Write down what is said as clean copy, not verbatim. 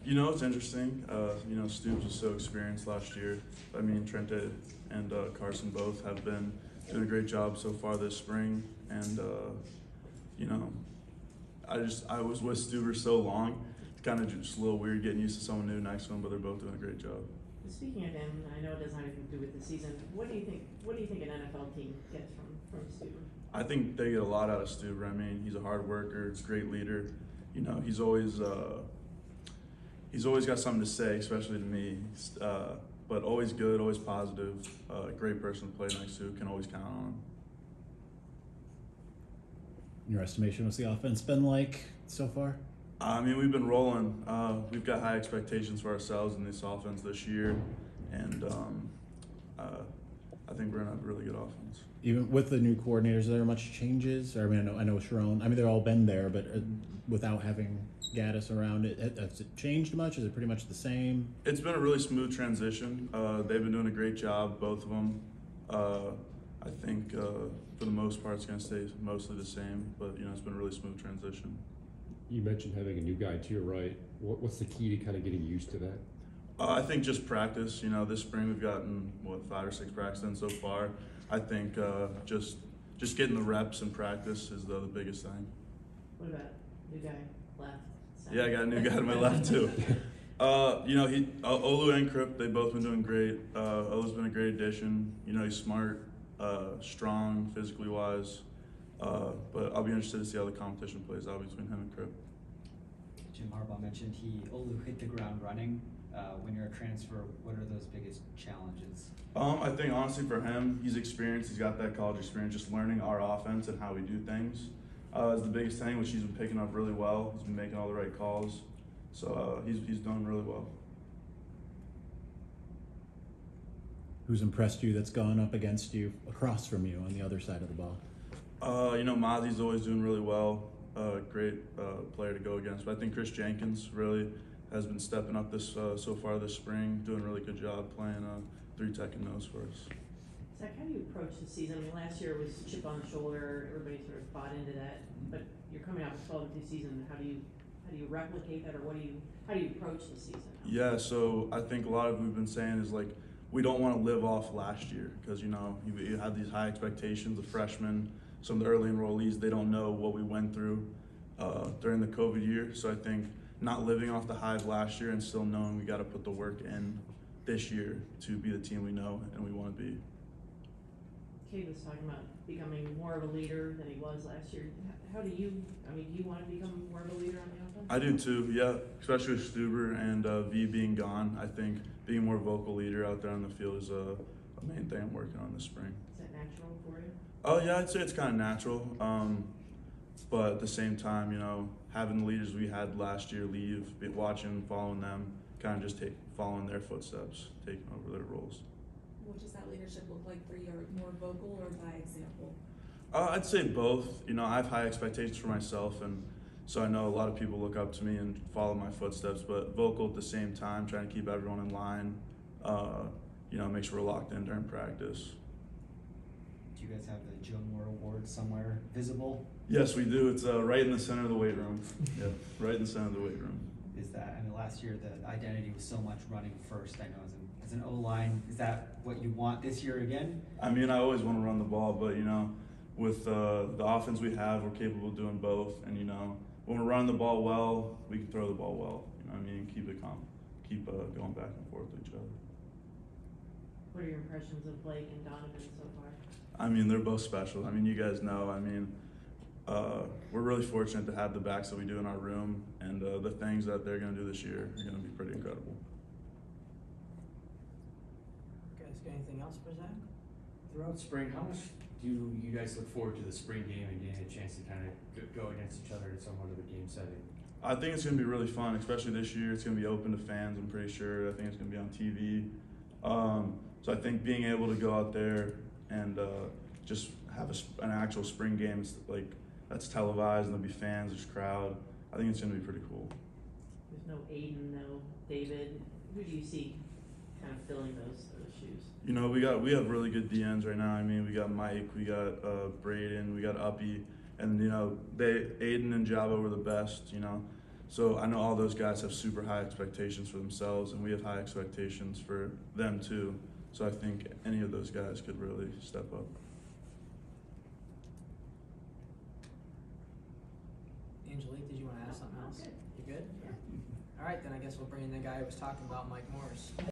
It's interesting. Stoops was so experienced last year. I mean, Trente and Carson both have been doing a great job so far this spring. And, you know, I was with Stuber so long. It's kind of just a little weird getting used to someone new next to him, but they're both doing a great job. Speaking of him, I know it doesn't have anything to do with the season. What do you think? What do you think an NFL team gets from Stuber? I think they get a lot out of Stuber. I mean, he's a hard worker. He's a great leader. He's always got something to say, especially to me. But always good, always positive. Great person to play next to. Can always count on him. In your estimation, what's the offense been like so far? I mean, we've been rolling. We've got high expectations for ourselves in this offense this year, and I think we're gonna have a really good offense. Even with the new coordinators, are there much changes? I mean, I know Sharon. I mean, they've all been there, but without having Gaddis around, has it changed much? Is it pretty much the same? It's been a really smooth transition. They've been doing a great job, both of them. I think for the most part, it's gonna stay mostly the same. But it's been a really smooth transition. You mentioned having a new guy to your right. What's the key to kind of getting used to that? I think just practice. This spring we've gotten 5 or 6 practices in so far. I think just getting the reps and practice is the biggest thing. What about new guy left? Yeah, I got a new guy to my left too. Olu and Kripp, they've both been doing great. Olu's been a great addition. He's smart, strong, physically wise. But I'll be interested to see how the competition plays out between him and Kripp. Jim Harbaugh mentioned Olu hit the ground running. When you're a transfer, what are those biggest challenges? I think honestly for him, he's experienced. He's got that college experience, just learning our offense and how we do things is the biggest thing, which he's been picking up really well. He's been making all the right calls, so he's done really well. Who's impressed you that's gone up against you, across from you on the other side of the ball? Mozzie's always doing really well. Great player to go against. But I think Chris Jenkins really has been stepping up this so far this spring, doing a really good job playing 3 tech and nose for us. Zach, how do you approach the season? I mean, last year was chip on the shoulder. Everybody sort of bought into that. But you're coming out with 12-2 season. How do you replicate that, or how do you approach the season? Yeah, so I think a lot of what we've been saying is like we don't want to live off last year because you have these high expectations of freshmen. Some of the early enrollees, they don't know what we went through during the COVID year. So I think not living off the high of last year and still knowing we got to put the work in this year to be the team we know and we want to be. Kate was talking about becoming more of a leader than he was last year. How do you want to become more of a leader on the offense? I do too, yeah, especially with Stuber and V being gone. I think being a more vocal leader out there on the field is a main thing I'm working on this spring. Is that natural for you? Oh yeah, I'd say it's kind of natural, but at the same time, having the leaders we had last year leave, watching, following them, kind of just following their footsteps, taking over their roles. What does that leadership look like for you? More vocal or by example? I'd say both. I have high expectations for myself, and so I know a lot of people look up to me and follow my footsteps, but vocal at the same time, trying to keep everyone in line, make sure we're locked in during practice. Do you guys have the Joe Moore Award somewhere visible? Yes, we do. It's right in the center of the weight room. Yeah, right in the center of the weight room. Last year the identity was so much running first. I know as an O-line, is that what you want this year again? I mean, I always want to run the ball, but with the offense we have, we're capable of doing both. And when we're running the ball well, we can throw the ball well. Keep it calm, keep going back and forth with each other. What are your impressions of Blake and Donovan so far? I mean, they're both special. I mean, you guys know. We're really fortunate to have the backs that we do in our room, and the things that they're going to do this year are going to be pretty incredible. Guys, got anything else for Zach? Throughout spring, how much do you guys look forward to the spring game and getting a chance to kind of go against each other in somewhat of a game setting? I think it's going to be really fun, especially this year. It's going to be open to fans, I'm pretty sure. I think it's going to be on TV. So I think being able to go out there and just have an actual spring game that's televised and there'll be fans, there's crowd. I think it's going to be pretty cool. There's no Aiden, no David. Who do you see kind of filling those shoes? We have really good DNs right now. I mean, we got Mike, we got Braden, we got Uppy, and Aiden and Jabo were the best. So I know all those guys have super high expectations for themselves, and we have high expectations for them too. So I think any of those guys could really step up. Angelique, did you wanna add something else? Good. You good? Yeah. Alright, then I guess we'll bring in the guy who was talking about Mike Morris.